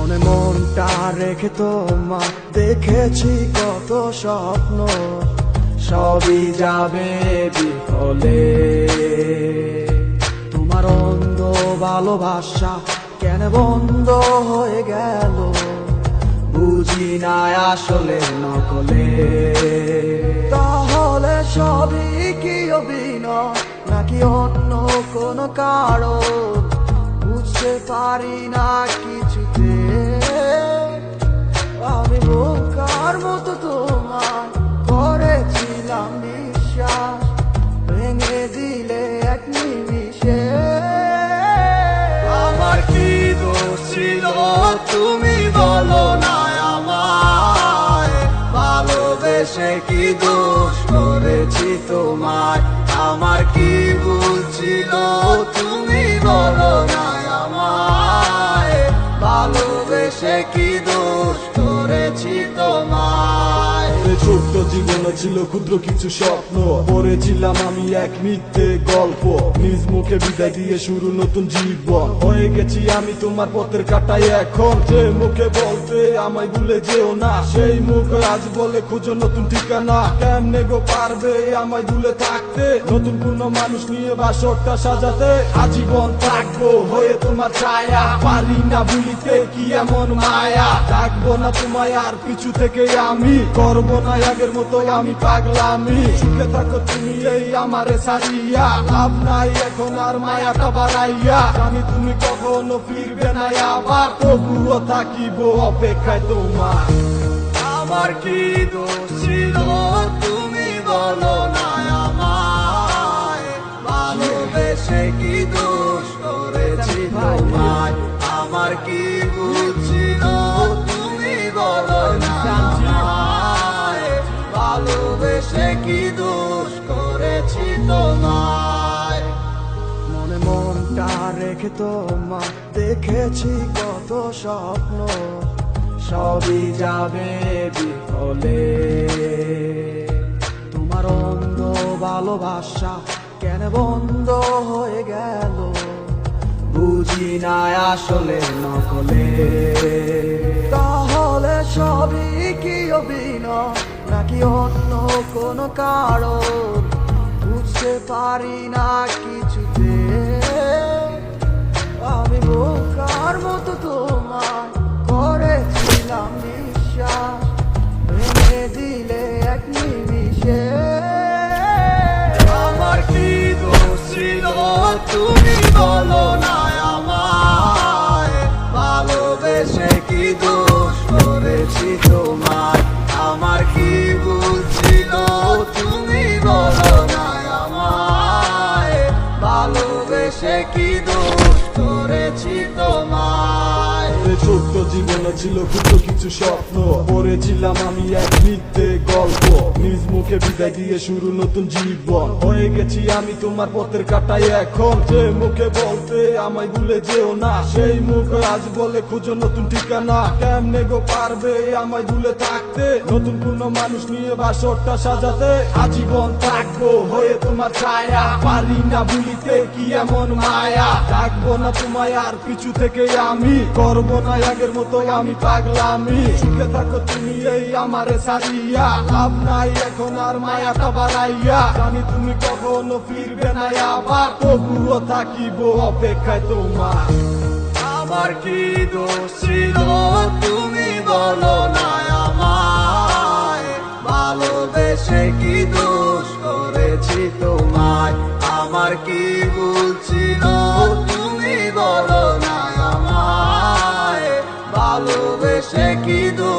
মনে মনটা রেখে তোমার দেখেছি কত স্বপ্ন, সবই যাবে বিফলে। তোমার অন্ধ ভালোবাসা কেন বন্ধ হয়ে গেল, বুঝি না আসলে নকলে। তাহলে সবই কি অভিনয় নাকি অন্য কোনো কারণ, বুঝতে পারি না কিছুতে। আমি বোকার মতো তোমায় করেছিলাম বিশ্বাস, ভেঙে দিলে এক নিমিষে। আমার কি দোষ ছিল তুমি বলো না আমায়, ভালোবেসে কি দোষ করেছি তোমায়। আমার কি ভুল ছিল তুমি বলো না আমায়, ভালোবেসে কি দোষ করেছি তোমায়। ছোট্ট জীবনে ছিল ক্ষুদ্র কিছু স্বপ্ন, পড়েছিলাম আমি এক মিথ্যে গল্প। নিজ মুখে বিদায় দিয়ে শুরু নতুন জীবন, হয়ে গেছি আমি তোমার পথের কাটাই এখন। যে মুখে বলতে আমায় ভুলে যেও না, সেই মুখ আজ বলে খুঁজো নতুন ঠিকানা। কেমনে গো পারবে আমায় ভুলে থাকতে, নতুন কোন মানুষ নিয়ে বাসরটা সাজাতে। আজীবন থাকবো হয়ে তোমার ছায়া, পারি না ভুলিতে কি এমন মায়া। ডাকবো না তোমায় আর পিছু থেকে আমি, করবো না আগের মতো আমি পাগলামি। সুখে থাকো তুমি এই আমারে সারিয়া, লাভ নাই এখন আর মায়াটা বাড়াইয়া। জানি তুমি কখনো ফিরবে না আবার, তবুও থাকিব অপেক্ষায় তোমার। আমার কি দোষ ছিল তুমি বলো না আমায়, ভালোবেসে কি দোষ করেছি তোমায়। আমার কি ভুল ছিল তুমি বলো না আমায়, ভালোবেসে কি দোষ করেছি তোমায়। মনে মনটা রেখে তোমার দেখেছি কত স্বপ্ন, সবই যাবে বিফলে। তোমার অন্ধ ভালোবাসা কেন বন্ধ হয়ে গেল, বুঝি না আসলে নকলে। তাহলে সবই কি অভিনয় নাকি অন্য কোনো কারণ, বুঝতে পারি না কিছুতে। আমি বোকার মতো তোমায় করেছিলাম বিশ্বাস, ভেঙে দিলে এক নিমিষে। আমার কি দোষ ছিল তুমি বলো না আমায়, ভালোবেসে কি দোষ করেছি তোমায়। আমার কি ভুল ছিল তুমি বলো না আমায়, ভালোবেসে কি দোষ করেছি তোমায়। ছোট্ট জীবনে ছিল ক্ষুদ্র কিছু স্বপ্ন, পড়েছিলাম আমি এক মিথ্যে গল্প। নিজ মুখে বিদায় দিয়ে শুরু নতুন জীবন, হয়ে গেছি আমি তোমার পথের কাটাই এখন। যে মুখে বলতে আমায় ভুলে যেও না, সেই মুখ আজ বলে খুঁজো নতুন ঠিকানা। কেমনে গো পারবে আমায় ভুলে থাকতে, নতুন কোন মানুষ নিয়ে বাসরটা সাজাতে। আজীবন থাকবো হয়ে তোমার ছায়া, পারি না ভুলিতে কি এমন মায়া। ডাকবো না তোমায় আর পিছু থেকে আমি, করবো না আগের মতো আমি পাগলামি। সুখে থাকো তুমি এই আমারে সারিয়া, লাভ নাই এখন আর মায়াটা বাড়াইয়া। জানি তুমি কখনো ফিরবে না আবার, তবুও থাকিব অপেক্ষায় তোমার। আমার কি দোষ ছিল তুমি বলো না আমায়, ভালোবেসে কি দোষ করেছি তোমায়। আমার কি ভুল ছিল তুমি বলো না আমায়, ভালোবেসে কি দোষ